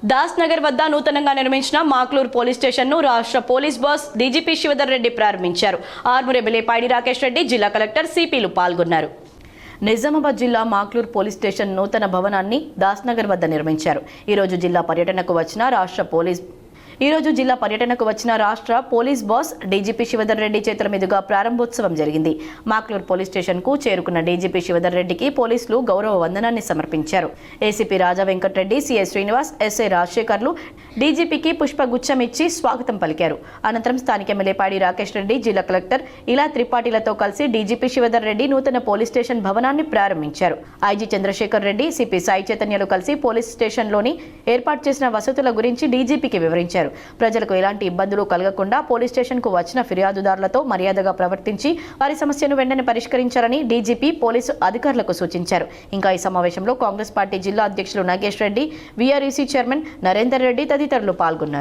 దాస్ నగర్ వద్ద నూతనంగా నిర్మించిన మాక్లూర్ పోలీస్ స్టేషన్ను రాష్ట్ర police boss DGP Shivadhar Reddy ప్రారంభించారు. ఆర్మూర్ ఎమ్మెల్యే పైడి రాకేష్ రెడ్డి, జిల్లా కలెక్టర్ సిపిలు పాల్గొన్నారు. నిజామాబాద్ జిల్లా మాక్లూర్ పోలీస్ స్టేషన్ నూతన భవనాన్ని దాస్ నగర్ వద్ద నిర్మించారు. ఈరోజు జిల్లా పర్యటనకు వచ్చిన రాష్ట్ర police boss DGP Shivadhar Reddy చేతుల మీదుగా ప్రారంభోత్సవం జరిగింది. మాక్లూర్ పోలీస్ స్టేషన్ కు చేరుకున్న డీజీపీ శివధర్ రెడ్డికి పోలీసులు గౌరవ వందనాన్ని సమర్పించారు. ఏసీపీ రాజా వెంకటరెడ్డి, సిఐ శ్రీనివాస్, ఎస్ఐ రాజశేఖర్లు డీజీపీకి పుష్పగుచ్చం ఇచ్చి స్వాగతం పలికారు. అనంతరం స్థానిక ఎమ్మెల్యే పాడి రాకేష్ రెడ్డి, జిల్లా కలెక్టర్ ఇలా త్రిపాఠిలతో కలిసి డీజీపీ శివధర్ రెడ్డి నూతన పోలీస్ స్టేషన్ భవనాన్ని ప్రారంభించారు. ఐజీ చంద్రశేఖర్ రెడ్డి, సిపి సాయి చైతన్యలు కలిసి పోలీస్ స్టేషన్లోని ఏర్పాటు చేసిన వసతుల గురించి డీజీపీకి వివరించారు. ప్రజలకు ఎలాంటి ఇబ్బందులు కలగకుండా పోలీస్ స్టేషన్ కు వచ్చిన ఫిర్యాదుదారులతో మర్యాదగా ప్రవర్తించి వారి సమస్యను వెంటనే పరిష్కరించాలని డీజీపీ పోలీసు అధికారులకు సూచించారు. ఇంకా ఈ సమావేశంలో కాంగ్రెస్ పార్టీ జిల్లా అధ్యక్షులు నాగేష్ రెడ్డి, వీఆర్ఈసీ చైర్మన్ నరేందర్ రెడ్డి తదితరులు పాల్గొన్నారు.